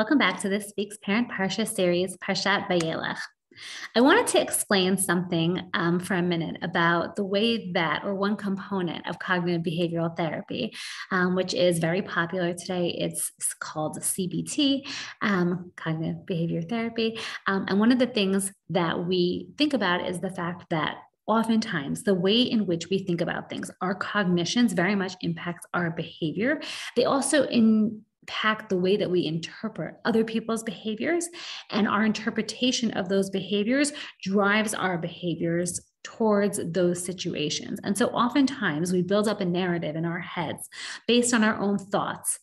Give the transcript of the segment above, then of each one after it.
Welcome back to this week's Parent Parsha series, Parshat VaYelech. I wanted to explain something for a minute about the way that, or one component of cognitive behavioral therapy, which is very popular today. It's called CBT, cognitive behavior therapy. And one of the things that we think about is the fact that oftentimes the way in which we think about things, our cognitions very much impacts our behavior. They also impact the way that we interpret other people's behaviors, and our interpretation of those behaviors drives our behaviors towards those situations. And so oftentimes we build up a narrative in our heads based on our own thoughts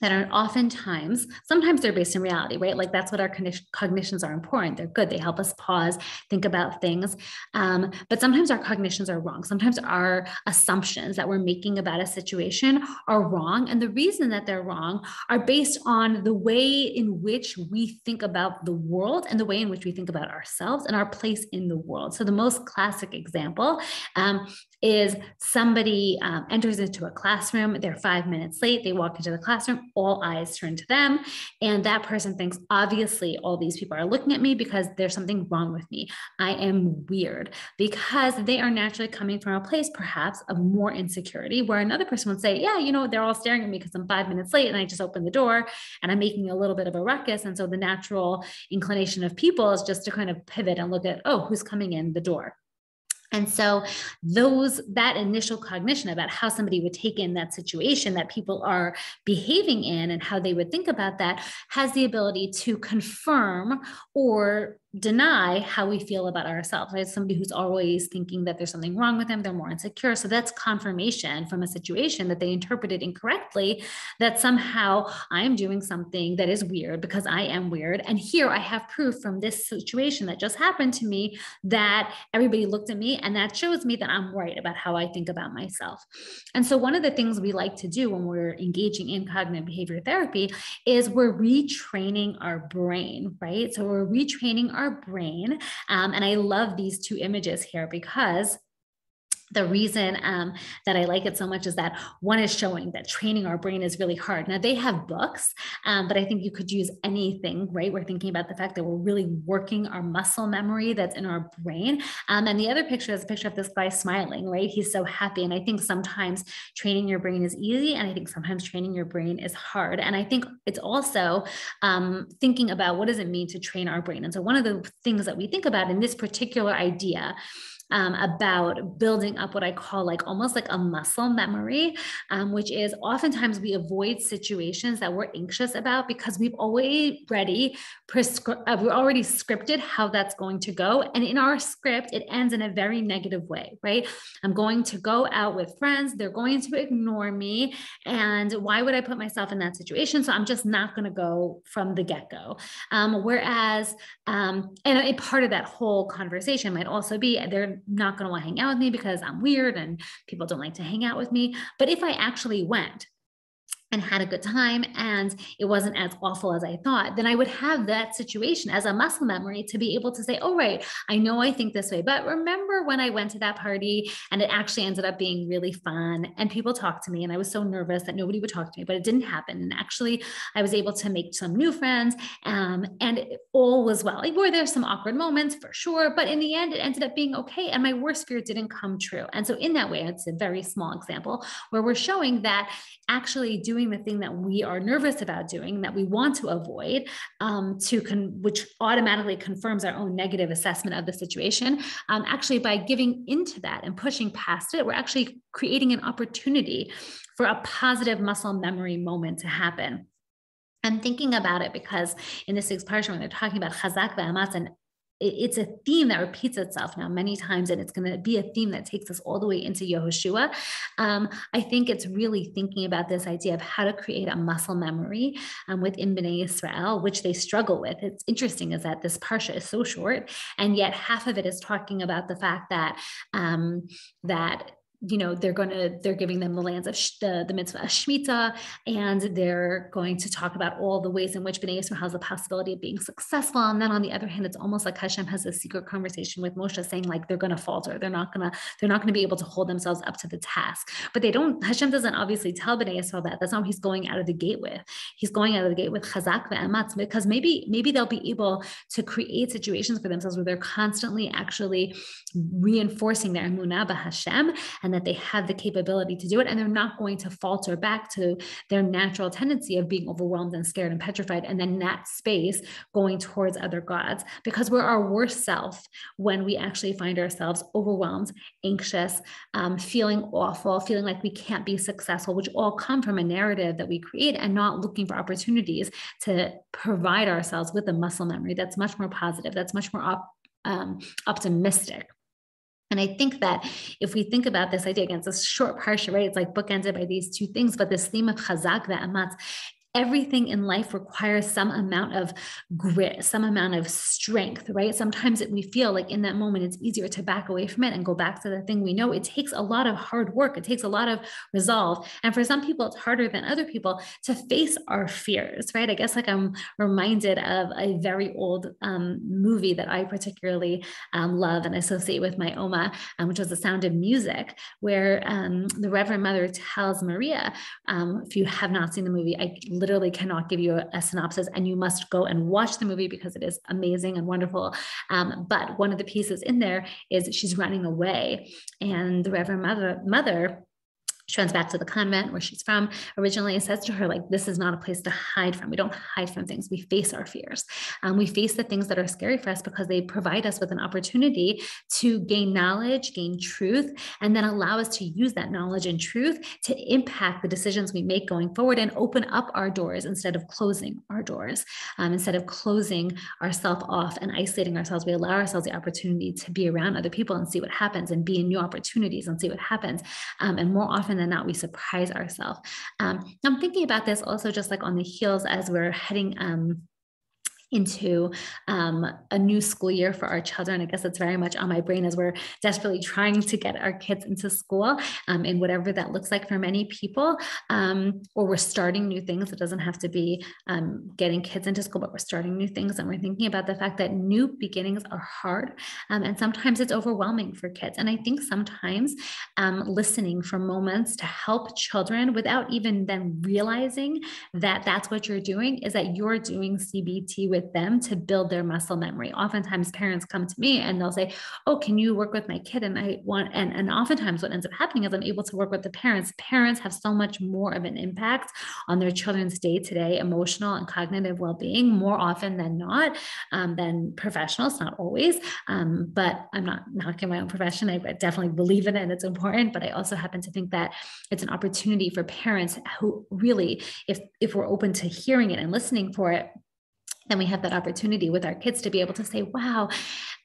that are oftentimes, sometimes they're based in reality, right? Like that's what our cognitions are important. They're good. They help us pause, think about things. But sometimes our cognitions are wrong. Sometimes our assumptions that we're making about a situation are wrong. And the reason that they're wrong are based on the way in which we think about the world and the way in which we think about ourselves and our place in the world. So the most classic example is somebody enters into a classroom, they're 5 minutes late, they walk into the classroom, all eyes turn to them, and that person thinks, obviously, all these people are looking at me because there's something wrong with me. I am weird, because they are naturally coming from a place, perhaps, of more insecurity, where another person would say, yeah, they're all staring at me because I'm 5 minutes late and I just opened the door and I'm making a little bit of a ruckus. And so the natural inclination of people is just to kind of pivot and look at, oh, who's coming in the door? And so that initial cognition about how somebody would take in that situation that people are behaving in and how they would think about that has the ability to confirm or deny how we feel about ourselves, right? Somebody who's always thinking that there's something wrong with them, they're more insecure. So that's confirmation from a situation that they interpreted incorrectly, that somehow I'm doing something that is weird because I am weird. And here I have proof from this situation that just happened to me that everybody looked at me, and that shows me that I'm right about how I think about myself. And so one of the things we like to do when we're engaging in cognitive behavior therapy is we're retraining our brain, right? So we're retraining our brain. And I love these two images here because the reason that I like it so much is that one is showing that training our brain is really hard. Now they have books, but I think you could use anything, right? We're thinking about the fact that we're really working our muscle memory that's in our brain. And the other picture is a picture of this guy smiling, right? He's so happy. And I think sometimes training your brain is easy. And I think sometimes training your brain is hard. And I think it's also thinking about what does it mean to train our brain? And so one of the things that we think about in this particular idea about building up what I call almost like a muscle memory, which is oftentimes we avoid situations that we're anxious about because we've already scripted how that's going to go. And in our script, it ends in a very negative way, right? I'm going to go out with friends. They're going to ignore me. And why would I put myself in that situation? So I'm just not going to go from the get-go. Whereas, and a part of that whole conversation might also be they're not going to want to hang out with me because I'm weird and people don't like to hang out with me. But if I actually went and had a good time and it wasn't as awful as I thought, then I would have that situation as a muscle memory to be able to say, oh, right, I know I think this way, but remember when I went to that party and it actually ended up being really fun and people talked to me and I was so nervous that nobody would talk to me, but it didn't happen. And actually I was able to make some new friends and all was well. Were there some awkward moments for sure, but in the end, it ended up being okay. And my worst fear didn't come true. And so in that way, it's a very small example where we're showing that actually doing the thing that we are nervous about doing, that we want to avoid, which automatically confirms our own negative assessment of the situation. Actually, by giving into that and pushing past it, we're actually creating an opportunity for a positive muscle memory moment to happen. I'm thinking about it because in this week's Parsha, when they're talking about chazak ve'amatz, and it's a theme that repeats itself now many times, and it's going to be a theme that takes us all the way into Yehoshua. I think it's really thinking about this idea of how to create a muscle memory within Bnei Yisrael, which they struggle with. It's interesting is that this Parsha is so short, and yet half of it is talking about the fact that they're giving them the lands of the mitzvah of Shemitah, and they're going to talk about all the ways in which Bnei Yisrael has the possibility of being successful. And then on the other hand, it's almost like Hashem has a secret conversation with Moshe saying like, they're going to falter. They're not going to be able to hold themselves up to the task. But Hashem doesn't obviously tell Bnei Yisrael that. That's not what he's going out of the gate with. He's going out of the gate with chazak ve'ematz, because maybe they'll be able to create situations for themselves where they're constantly actually reinforcing their emunah b'Hashem, and that they have the capability to do it, and they're not going to falter back to their natural tendency of being overwhelmed and scared and petrified, and then that space going towards other gods, because we're our worst self when we actually find ourselves overwhelmed, anxious, feeling awful, feeling like we can't be successful, which all come from a narrative that we create, and not looking for opportunities to provide ourselves with a muscle memory that's much more positive, that's much more optimistic. And I think that if we think about this idea, again, it's a short parsha, right? It's like bookended by these two things, but this theme of chazak ve'ematz, everything in life requires some amount of grit, some amount of strength, right? Sometimes we feel like in that moment, it's easier to back away from it and go back to the thing we know. It takes a lot of hard work. It takes a lot of resolve. And for some people, it's harder than other people to face our fears, right? I guess like I'm reminded of a very old movie that I particularly love and associate with my Oma, which was The Sound of Music, where the Reverend Mother tells Maria, if you have not seen the movie, I literally cannot give you a synopsis, and you must go and watch the movie because it is amazing and wonderful. But one of the pieces in there is she's running away, and the Reverend Mother she runs back to the convent where she's from originally and says to her, like, this is not a place to hide from. We don't hide from things. We face our fears. We face the things that are scary for us because they provide us with an opportunity to gain knowledge, gain truth, and then allow us to use that knowledge and truth to impact the decisions we make going forward and open up our doors instead of closing our doors. Instead of closing ourselves off and isolating ourselves, we allow ourselves the opportunity to be around other people and see what happens, and be in new opportunities and see what happens. And more often than not, we surprise ourselves. I'm thinking about this also just like on the heels as we're heading into a new school year for our children. I guess it's very much on my brain as we're desperately trying to get our kids into school, and whatever that looks like for many people, or we're starting new things. It doesn't have to be getting kids into school, but we're starting new things, and we're thinking about the fact that new beginnings are hard, and sometimes it's overwhelming for kids. And I think sometimes listening for moments to help children without even them realizing that that's what you're doing, is that you're doing CBT with them to build their muscle memory. Oftentimes parents come to me and they'll say, oh, can you work with my kid? And and oftentimes what ends up happening is I'm able to work with the parents. Parents have so much more of an impact on their children's day-to-day emotional and cognitive well-being more often than not, than professionals, not always. But I'm not knocking my own profession. I definitely believe in it and it's important, but I also happen to think that it's an opportunity for parents who really, if we're open to hearing it and listening for it, then we have that opportunity with our kids to be able to say, wow,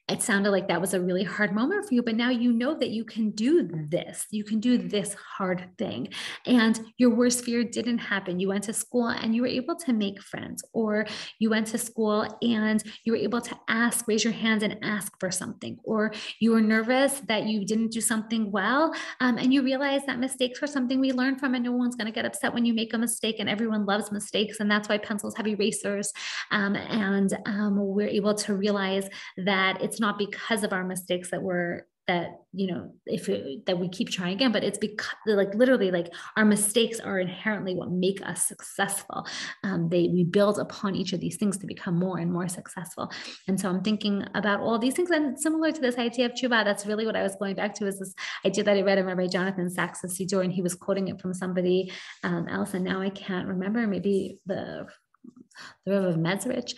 it sounded like that was a really hard moment for you, but now you know that you can do this. You can do this hard thing. And your worst fear didn't happen. You went to school and you were able to make friends, or you went to school and you were able to raise your hand and ask for something, or you were nervous that you didn't do something well. And you realize that mistakes are something we learn from, and no one's going to get upset when you make a mistake, and everyone loves mistakes. And that's why pencils have erasers. We're able to realize that it's not because of our mistakes that we keep trying again, but it's because literally our mistakes are inherently what make us successful. We build upon each of these things to become more and more successful. And so I'm thinking about all these things, and similar to this idea of tshuva, that's really what I was going back to, is this idea that I read in Rabbi Jonathan Sachs' Siddur, and he was quoting it from somebody else, and now I can't remember, maybe the Rav of Mezrich.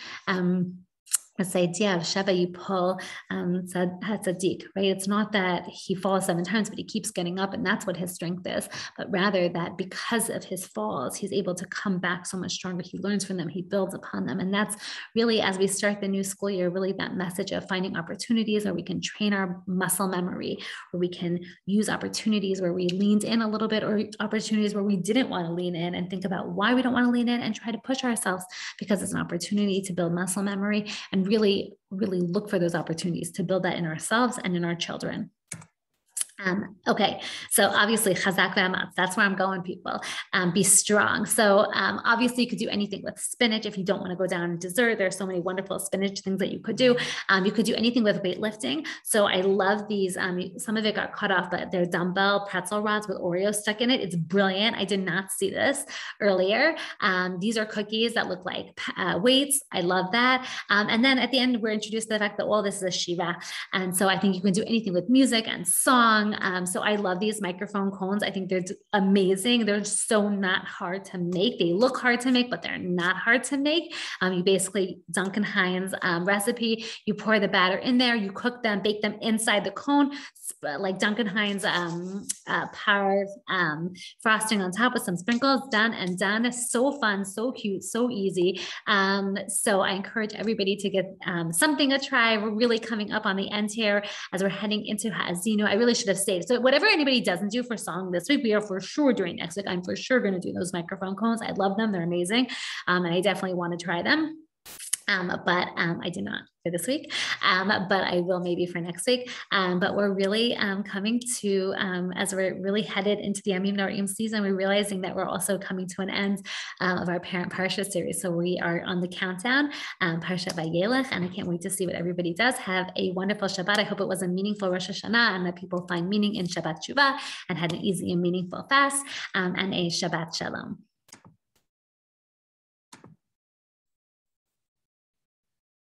This idea of Sheva Yipol Tzaddik, right? It's not that he falls 7 times, but he keeps getting up, and that's what his strength is, but rather that because of his falls, he's able to come back so much stronger. He learns from them, he builds upon them. And that's really, as we start the new school year, really that message of finding opportunities where we can train our muscle memory, where we can use opportunities where we leaned in a little bit, or opportunities where we didn't want to lean in, and think about why we don't want to lean in and try to push ourselves, because it's an opportunity to build muscle memory, and really look for those opportunities to build that in ourselves and in our children. Okay, so obviously chazak ve'amatz, that's where I'm going, people. Be strong. So obviously you could do anything with spinach if you don't want to go down dessert. There are so many wonderful spinach things that you could do. You could do anything with weightlifting. So I love these. Some of it got cut off, but they're dumbbell pretzel rods with Oreos stuck in it. It's brilliant. I did not see this earlier. These are cookies that look like weights. I love that. And then at the end, we're introduced to the fact that all this is a shiva. And so I think you can do anything with music and song. So I love these microphone cones. I think they're amazing. They're so not hard to make. They look hard to make, but they're not hard to make. You basically, Duncan Hines recipe, you pour the batter in there, you cook them, bake them inside the cone, like Duncan Hines power frosting on top with some sprinkles, done and done. So fun, so cute, so easy. So I encourage everybody to get something to try. We're really coming up on the end here as we're heading into Ha'azinu. I really should have saved. So whatever anybody doesn't do for song this week, we are for sure doing next week. I'm for sure going to do those microphone cones. I love them. They're amazing. And I definitely want to try them. But I did not for this week, but I will maybe for next week. But we're really coming to, as we're really headed into the Yamim Noraim season, we're realizing that we're also coming to an end of our Parent Parsha series. So we are on the countdown, Parshat VaYelech, and I can't wait to see what everybody does. Have a wonderful Shabbat. I hope it was a meaningful Rosh Hashanah and that people find meaning in Shabbat Shuvah and had an easy and meaningful fast, and a Shabbat Shalom.